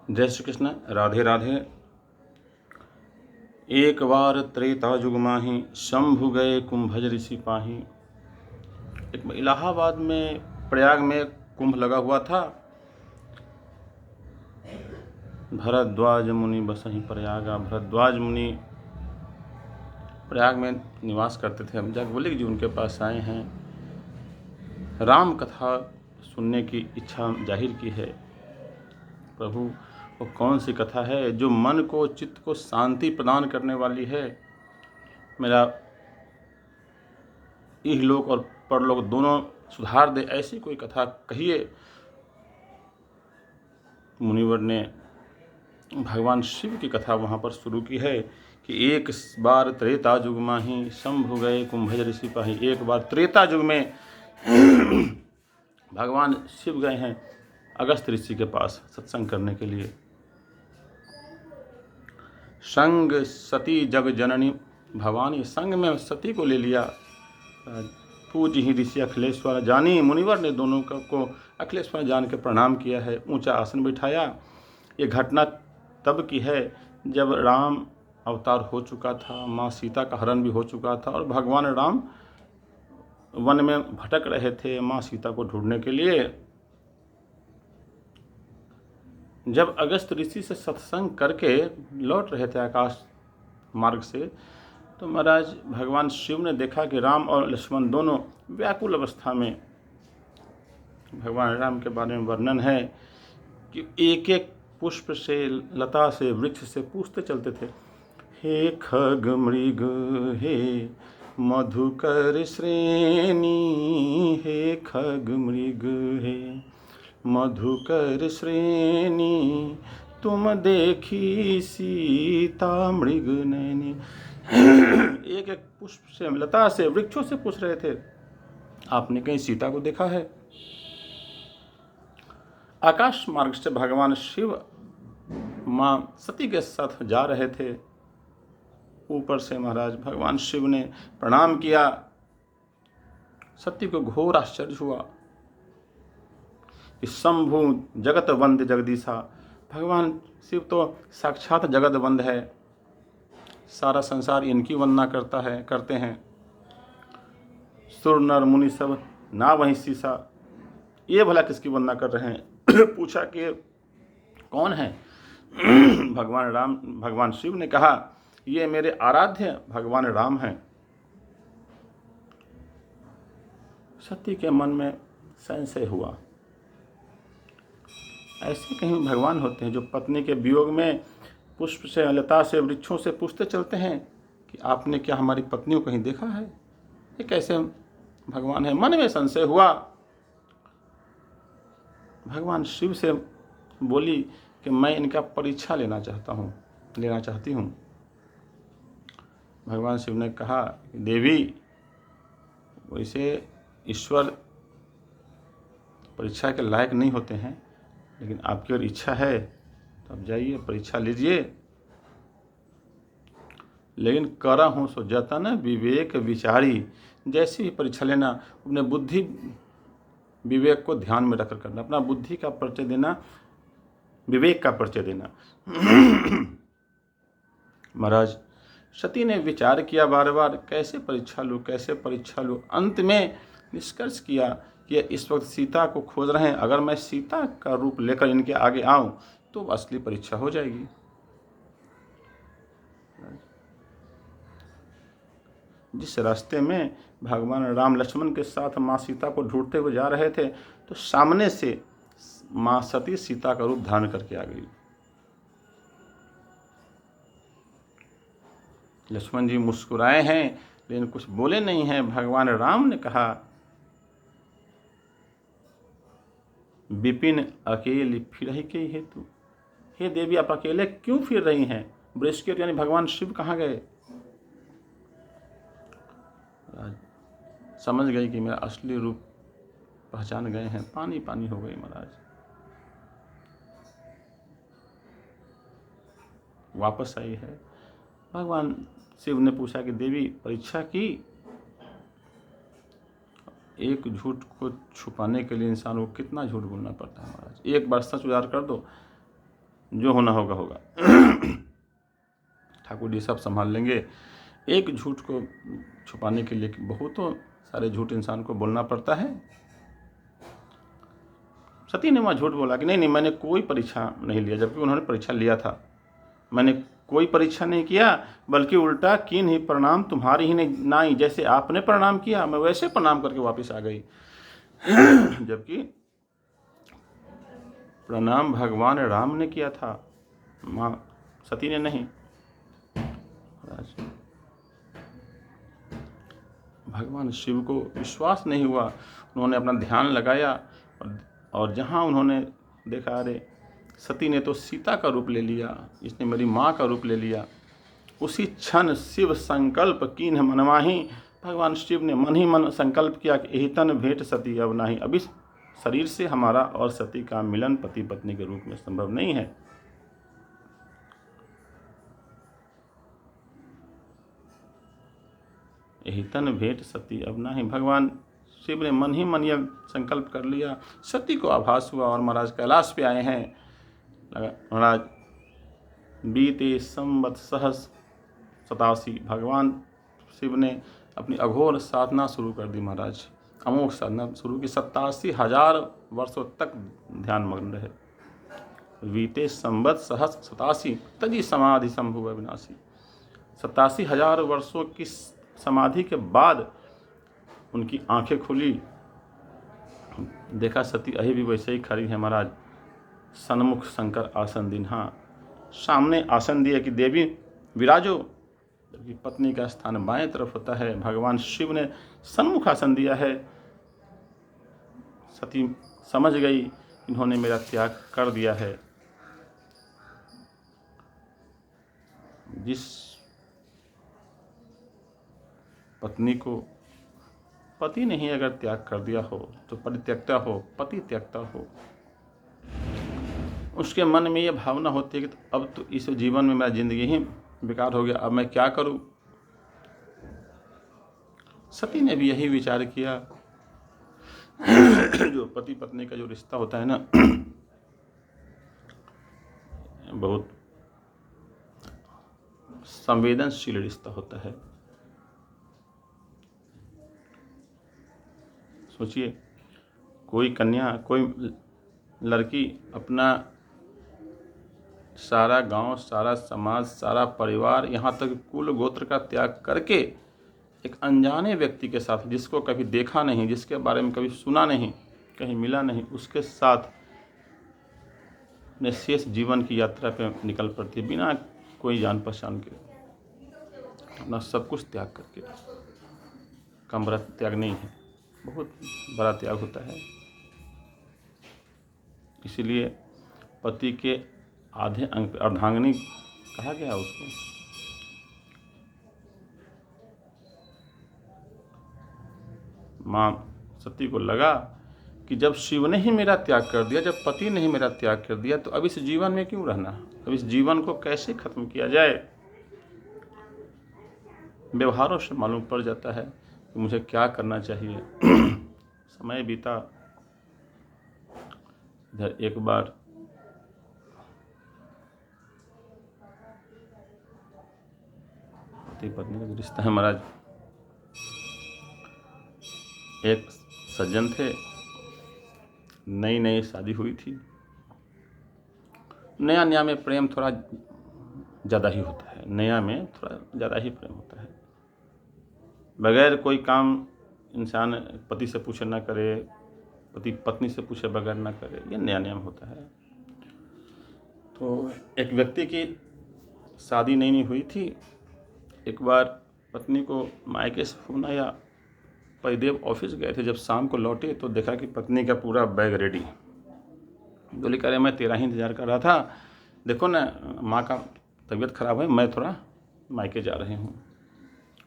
जय श्री कृष्ण। राधे राधे। एक बार त्रेता जुग माही, शंभु गए कुंभज ऋषि पाही। एक इलाहाबाद में, प्रयाग में कुंभ लगा हुआ था। भरद्वाज मुनि बसहि प्रयागा। भरद्वाज मुनि प्रयाग में निवास करते थे। हम जाकर बोले कि जी उनके पास आए हैं, राम कथा सुनने की इच्छा जाहिर की है। प्रभु, वो कौन सी कथा है जो मन को, चित्त को शांति प्रदान करने वाली है? मेरा इहलोक और परलोक दोनों सुधार दे, ऐसी कोई कथा कहिए। मुनिवर ने भगवान शिव की कथा वहाँ पर शुरू की है कि एक बार त्रेता युग माही, शंभु गए कुंभज ऋषि पाही। एक बार त्रेता युग में भगवान शिव गए हैं अगस्त ऋषि के पास सत्संग करने के लिए। संग सती जग जननी भवानी, संग में सती को ले लिया। पूज ही ऋषि अखिलेश्वर जानी, मुनिवर ने दोनों को अखिलेश्वर जान के प्रणाम किया है, ऊंचा आसन बिठाया। ये घटना तब की है जब राम अवतार हो चुका था, माँ सीता का हरण भी हो चुका था और भगवान राम वन में भटक रहे थे माँ सीता को ढूंढने के लिए। जब अगस्त ऋषि से सत्संग करके लौट रहे थे आकाश मार्ग से, तो महाराज भगवान शिव ने देखा कि राम और लक्ष्मण दोनों व्याकुल अवस्था में। भगवान राम के बारे में वर्णन है कि एक एक पुष्प से, लता से, वृक्ष से पूछते चलते थे, हे खग मृग, हे मधुकर श्रेणी, हे खग मृग, हे मधुकर श्रेणी, तुम देखी सीता मृग नैनी। एक एक पुष्प से, लता से, वृक्षों से पूछ रहे थे, आपने कहीं सीता को देखा है? आकाश मार्ग से भगवान शिव मां सती के साथ जा रहे थे। ऊपर से महाराज भगवान शिव ने प्रणाम किया। सती को घोर आश्चर्य हुआ कि शंभु जगत वंद जगदीशा, भगवान शिव तो साक्षात जगत वंद है, सारा संसार इनकी वंदना करते हैं। सुर नर मुनि सब ना वहीं शीशा, ये भला किसकी वंदना कर रहे हैं? पूछा कि कौन है? भगवान शिव ने कहा, ये मेरे आराध्य भगवान राम हैं। सती के मन में संशय हुआ, ऐसे कहीं भगवान होते हैं जो पत्नी के वियोग में पुष्प से, लता से, वृक्षों से पूछते चलते हैं कि आपने क्या हमारी पत्नी को कहीं देखा है? ये कैसे भगवान है? मन में संशय हुआ। भगवान शिव से बोली कि मैं इनका परीक्षा लेना चाहती हूँ। भगवान शिव ने कहा, देवी, वैसे ईश्वर परीक्षा के लायक नहीं होते हैं, लेकिन आपकी अगर इच्छा है तो आप जाइए, परीक्षा लीजिए। लेकिन करा हूँ सो जतन विवेक विचारी, जैसी भी परीक्षा लेना अपने बुद्धि विवेक को ध्यान में रखकर करना, अपना बुद्धि का परिचय देना, विवेक का परिचय देना। महाराज सती ने विचार किया बार बार, कैसे परीक्षा लूँ। अंत में निष्कर्ष किया कि इस वक्त सीता को खोज रहे हैं, अगर मैं सीता का रूप लेकर इनके आगे आऊं तो असली परीक्षा हो जाएगी। जिस रास्ते में भगवान राम लक्ष्मण के साथ माँ सीता को ढूंढते हुए जा रहे थे, तो सामने से माँ सती सीता का रूप धारण करके आ गई। लक्ष्मण जी मुस्कुराए हैं लेकिन कुछ बोले नहीं हैं। भगवान राम ने कहा, विपिन अकेली फिरहि के हेतु, हे देवी, आप अकेले क्यों फिर रही हैं? बृहस्पति यानी भगवान शिव कहाँ गए? समझ गई कि मेरा असली रूप पहचान गए हैं, पानी पानी हो गई। महाराज वापस आई है। भगवान शिव ने पूछा कि देवी, परीक्षा की, एक झूठ को छुपाने के लिए इंसान को कितना झूठ बोलना पड़ता है? महाराज एक बार सच उजागर कर दो, जो होना होगा होगा। ठाकुर जी सब संभाल लेंगे। एक झूठ को छुपाने के लिए बहुतों सारे झूठ इंसान को बोलना पड़ता है। सती ने वहाँ झूठ बोला कि नहीं मैंने कोई परीक्षा नहीं लिया, जबकि उन्होंने परीक्षा लिया था। मैंने कोई परीक्षा नहीं किया, बल्कि उल्टा कीन ही प्रणाम तुम्हारी ही नहीं नाई, जैसे आपने प्रणाम किया मैं वैसे प्रणाम करके वापस आ गई। जबकि प्रणाम भगवान राम ने किया था, माँ सती ने नहीं। भगवान शिव को विश्वास नहीं हुआ, उन्होंने अपना ध्यान लगाया और जहाँ उन्होंने देखा अरे सती ने तो सीता का रूप ले लिया, इसने मेरी माँ का रूप ले लिया, उसी क्षण शिव संकल्प कीन्ह मनमाही। भगवान शिव ने मन ही मन संकल्प किया कि यही तन भेंट सती अब नाही। अब इस शरीर से हमारा और सती का मिलन पति पत्नी के रूप में संभव नहीं है। यही तन भेंट सती अब नाही। भगवान शिव ने मन ही मन यह संकल्प कर लिया। सती को आभास हुआ और महाराज कैलाश पे आए हैं। महाराज बीते संवत सहस 87 भगवान शिव ने अपनी अघोर साधना शुरू कर दी। महाराज अमोघ साधना शुरू की, 87,000 वर्षों तक ध्यान मग्न रहे। बीते संवत सहस 87 तजी समाधि संभुव विनाशी। 87,000 वर्षों की समाधि के बाद उनकी आंखें खुली, देखा सती अभी भी वैसे ही खड़ी है। महाराज सन्मुख शंकर आसन दिन्हा, सामने आसन दिया कि देवी विराजो, जबकि पत्नी का स्थान बाएं तरफ होता है। भगवान शिव ने सन्मुख आसन दिया है। सती समझ गई इन्होंने मेरा त्याग कर दिया है। जिस पत्नी को पति ने ही अगर त्याग कर दिया हो तो परित्यक्ता हो, पति त्यक्ता हो, उसके मन में ये भावना होती है कि अब तो इस जीवन में मेरा जिंदगी ही बेकार हो गया, अब मैं क्या करूं। सती ने भी यही विचार किया। जो पति पत्नी का जो रिश्ता होता है ना, बहुत संवेदनशील रिश्ता होता है। सोचिए कोई कन्या, कोई लड़की अपना सारा गांव, सारा समाज, सारा परिवार, यहाँ तक कुल गोत्र का त्याग करके एक अनजाने व्यक्ति के साथ, जिसको कभी देखा नहीं, जिसके बारे में कभी सुना नहीं, कहीं मिला नहीं, उसके साथ शेष जीवन की यात्रा पे निकल पड़ती है बिना कोई जान पहचान के, अपना सब कुछ त्याग करके। कम बड़ा त्याग नहीं है, बहुत बड़ा त्याग होता है। इसीलिए पति के आधे अंग पे अर्धांगिनी कहा गया उसको। माँ सती को लगा कि जब शिव ने ही मेरा त्याग कर दिया, जब पति ने ही मेरा त्याग कर दिया, तो अब इस जीवन में क्यों रहना, अब इस जीवन को कैसे खत्म किया जाए। व्यवहारों से मालूम पड़ जाता है कि मुझे क्या करना चाहिए। समय बीता, इधर एक बार पति पत्नी का रिश्ता है। महाराज एक सज्जन थे, नई नई शादी हुई थी। नया नया में प्रेम थोड़ा ज़्यादा ही होता है, नया में थोड़ा ज़्यादा ही प्रेम होता है। बगैर कोई काम इंसान पति से पूछे ना करे, पति पत्नी से पूछे बगैर ना करे, ये नया नया में होता है। तो एक व्यक्ति की शादी नई नई हुई थी। एक बार पत्नी को मायके से फोन आया, पतिदेव ऑफिस गए थे, जब शाम को लौटे तो देखा कि पत्नी का पूरा बैग रेडी। बोले कह रहे मैं तेरा ही इंतज़ार कर रहा था, देखो ना माँ का तबीयत खराब है, मैं थोड़ा मायके जा रही हूँ।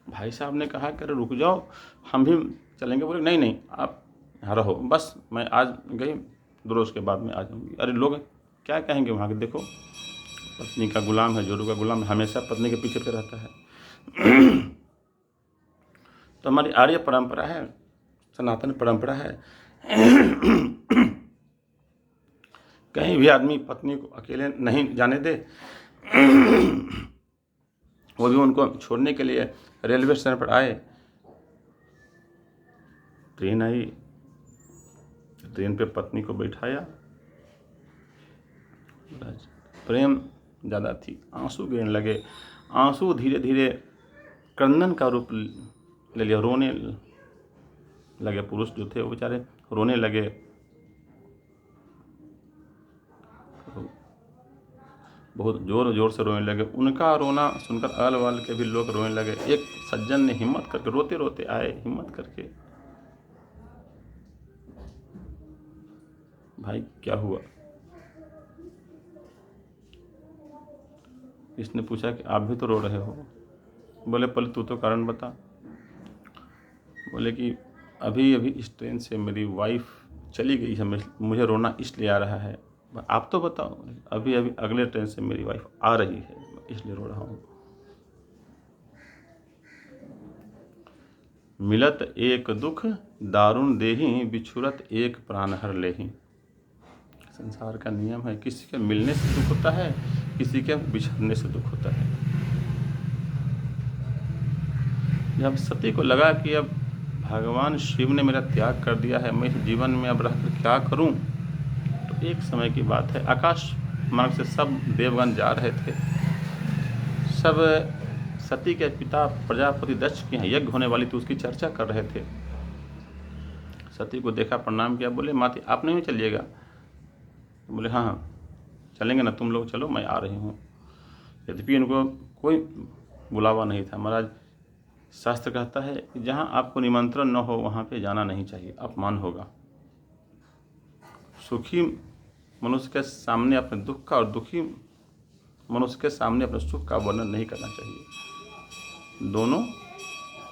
भाई साहब ने कहा कि अरे रुक जाओ, हम भी चलेंगे। बोले नहीं नहीं आप यहाँ रहो, बस मैं आज गई 2 रोज़ के बाद में आ जाऊँगी। अरे लोग क्या कहेंगे वहाँ के, देखो पत्नी का गुलाम है, जोरू का गुलाम है, हमेशा पत्नी के पीछे पे रहता है। तो हमारी आर्य परंपरा है, सनातन परंपरा है कहीं भी आदमी पत्नी को अकेले नहीं जाने दे। वो भी उनको छोड़ने के लिए रेलवे स्टेशन पर आए। ट्रेन आई, ट्रेन पे पत्नी को बैठाया, प्रेम ज़्यादा थी, आंसू गिरने लगे। आंसू धीरे धीरे क्रंदन का रूप ले लिया, रोने लगे। पुरुष जो थे वो बेचारे रोने लगे। बहुत जोर जोर से रोने लगे। उनका रोना सुनकर अगल बगल के भी लोग रोने लगे। एक सज्जन ने हिम्मत करके रोते रोते आए, हिम्मत करके, भाई क्या हुआ? इसने पूछा कि आप भी तो रो रहे हो। बोले पहले तू तो कारण बता। बोले कि अभी अभी इस ट्रेन से मेरी वाइफ चली गई है, मुझे रोना इसलिए आ रहा है। आप तो बताओ। अभी अभी अगले ट्रेन से मेरी वाइफ आ रही है, इसलिए रो रहा हूँ। मिलत एक दुख दारुण देहि, बिछुरत एक प्राण हर लेहि। संसार का नियम है, किसी के मिलने से दुख होता है, किसी के बिछड़ने से दुख होता है। जब सती को लगा कि अब भगवान शिव ने मेरा त्याग कर दिया है, मैं इस जीवन में अब रहकर क्या करूं, तो एक समय की बात है, आकाश मार्ग से सब देवगण जा रहे थे। सब सती के पिता प्रजापति दक्ष के यहाँ यज्ञ होने वाली थी, उसकी चर्चा कर रहे थे। सती को देखा, प्रणाम किया, बोले माती आप नहीं चलिएगा? बोले हाँ हाँ चलेंगे ना, तुम लोग चलो, मैं आ रही हूँ। यद्यपि इनको कोई बुलावा नहीं था। महाराज शास्त्र कहता है कि जहाँ आपको निमंत्रण न हो वहाँ पे जाना नहीं चाहिए, अपमान होगा। सुखी मनुष्य के सामने अपने दुख का और दुखी मनुष्य के सामने अपने सुख का वर्णन नहीं करना चाहिए, दोनों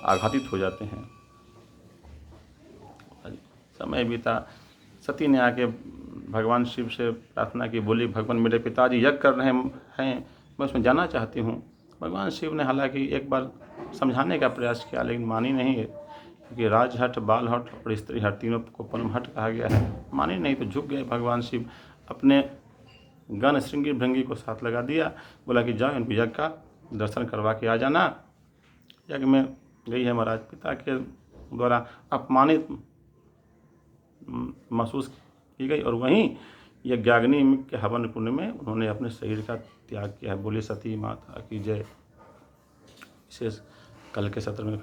आघातित हो जाते हैं। समय बीता, सती ने आके भगवान शिव से प्रार्थना की, बोली भगवान मेरे पिताजी यज्ञ कर रहे हैं, मैं उसमें जाना चाहती हूँ। भगवान शिव ने हालांकि एक बार समझाने का प्रयास किया, लेकिन मानी नहीं है, क्योंकि राजहट, बालहट और स्त्री हट तीनों को परमहट कहा गया है। मानी नहीं तो झुक गए भगवान शिव, अपने गण श्रृंगी भृंगी को साथ लगा दिया। बोला कि जाओ इनको यज्ञ का दर्शन करवा के आ जाना। यज्ञ में गई है, महाराज पिता के द्वारा अपमानित महसूस की गई, और वहीं यज्ञाग्नि के हवन कुंड में उन्होंने अपने शरीर का त्याग किया है। बोली सती माता की जय। विशेष कल के सत्र में